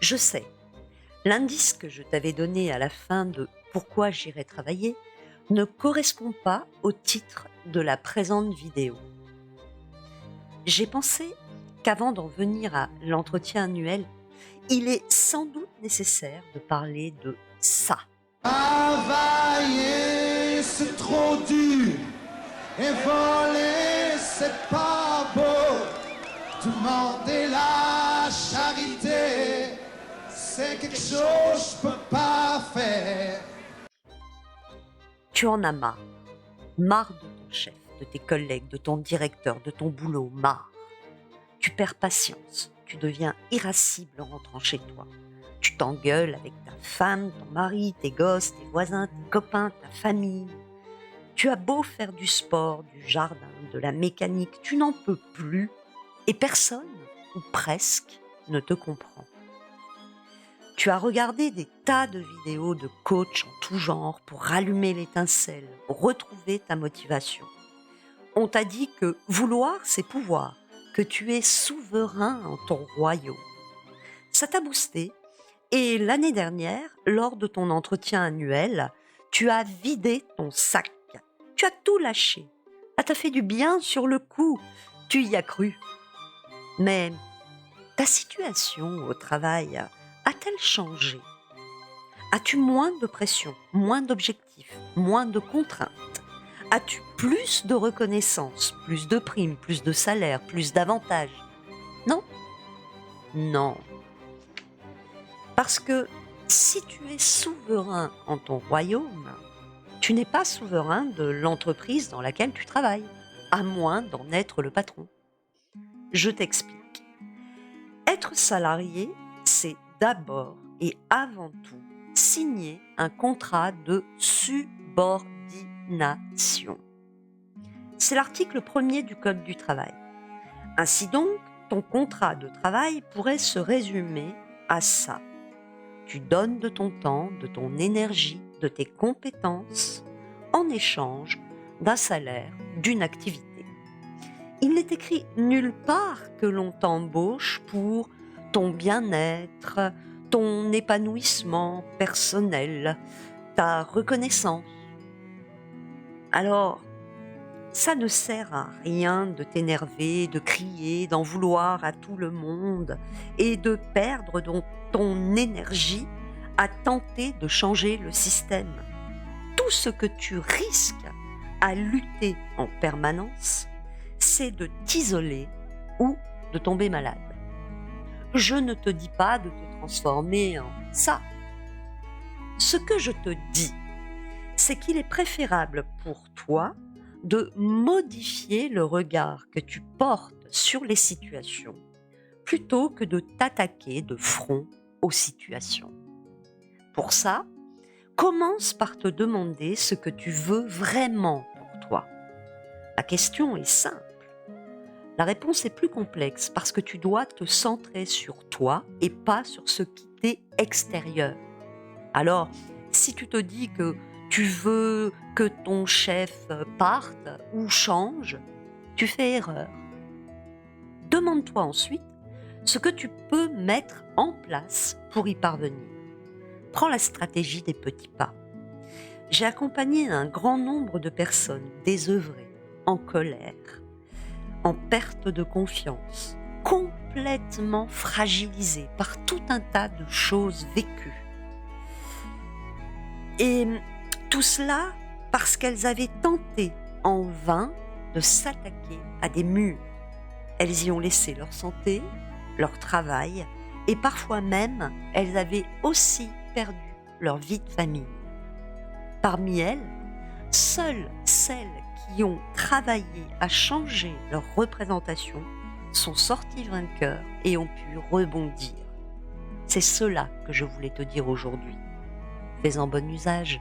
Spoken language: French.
Je sais, l'indice que je t'avais donné à la fin de Pourquoi j'irai travailler ne correspond pas au titre de la présente vidéo. J'ai pensé qu'avant d'en venir à l'entretien annuel, il est sans doute nécessaire de parler de ça. Travailler, c'est trop dur. Et voler, c'est pas beau. Demander la charité, c'est quelque chose que je peux pas faire. Tu en as marre. Marre de ton chef, de tes collègues, de ton directeur, de ton boulot, marre. Tu perds patience, tu deviens irascible en rentrant chez toi. Tu t'engueules avec ta femme, ton mari, tes gosses, tes voisins, tes copains, ta famille. Tu as beau faire du sport, du jardin, de la mécanique, tu n'en peux plus et personne, ou presque, ne te comprend. Tu as regardé des tas de vidéos de coachs en tout genre pour rallumer l'étincelle, pour retrouver ta motivation. On t'a dit que vouloir, c'est pouvoir, que tu es souverain en ton royaume. Ça t'a boosté et l'année dernière, lors de ton entretien annuel, tu as vidé ton sac. Tu as tout lâché. Ça t'a fait du bien sur le coup. Tu y as cru. Mais ta situation au travail a-t-elle changé? As-tu moins de pression, moins d'objectifs, moins de contraintes? As-tu plus de reconnaissance, plus de primes, plus de salaire, plus d'avantages? Non? Non. Parce que si tu es souverain en ton royaume, tu n'es pas souverain de l'entreprise dans laquelle tu travailles, à moins d'en être le patron. Je t'explique. Être salarié, c'est d'abord et avant tout signer un contrat de subordination. C'est l'article 1er du Code du travail. Ainsi donc, ton contrat de travail pourrait se résumer à ça. Tu donnes de ton temps, de ton énergie, de tes compétences en échange d'un salaire, d'une activité. Il n'est écrit nulle part que l'on t'embauche pour ton bien-être, ton épanouissement personnel, ta reconnaissance. Alors, ça ne sert à rien de t'énerver, de crier, d'en vouloir à tout le monde et de perdre ton énergie à tenter de changer le système. Tout ce que tu risques à lutter en permanence, c'est de t'isoler ou de tomber malade. Je ne te dis pas de te transformer en ça. Ce que je te dis, c'est qu'il est préférable pour toi de modifier le regard que tu portes sur les situations plutôt que de t'attaquer de front aux situations. Pour ça, commence par te demander ce que tu veux vraiment pour toi. La question est simple. La réponse est plus complexe parce que tu dois te centrer sur toi et pas sur ce qui t'est extérieur. Alors, si tu te dis que tu veux que ton chef parte ou change, tu fais erreur. Demande-toi ensuite ce que tu peux mettre en place pour y parvenir. Prends la stratégie des petits pas. J'ai accompagné un grand nombre de personnes désœuvrées, en colère, en perte de confiance, complètement fragilisées par tout un tas de choses vécues. Et tout cela parce qu'elles avaient tenté en vain de s'attaquer à des murs. Elles y ont laissé leur santé, leur travail, et parfois même, elles avaient aussi perdu leur vie de famille. Parmi elles, seules celles qui ont travaillé à changer leur représentation sont sorties vainqueurs et ont pu rebondir. C'est cela que je voulais te dire aujourd'hui. Fais-en bon usage.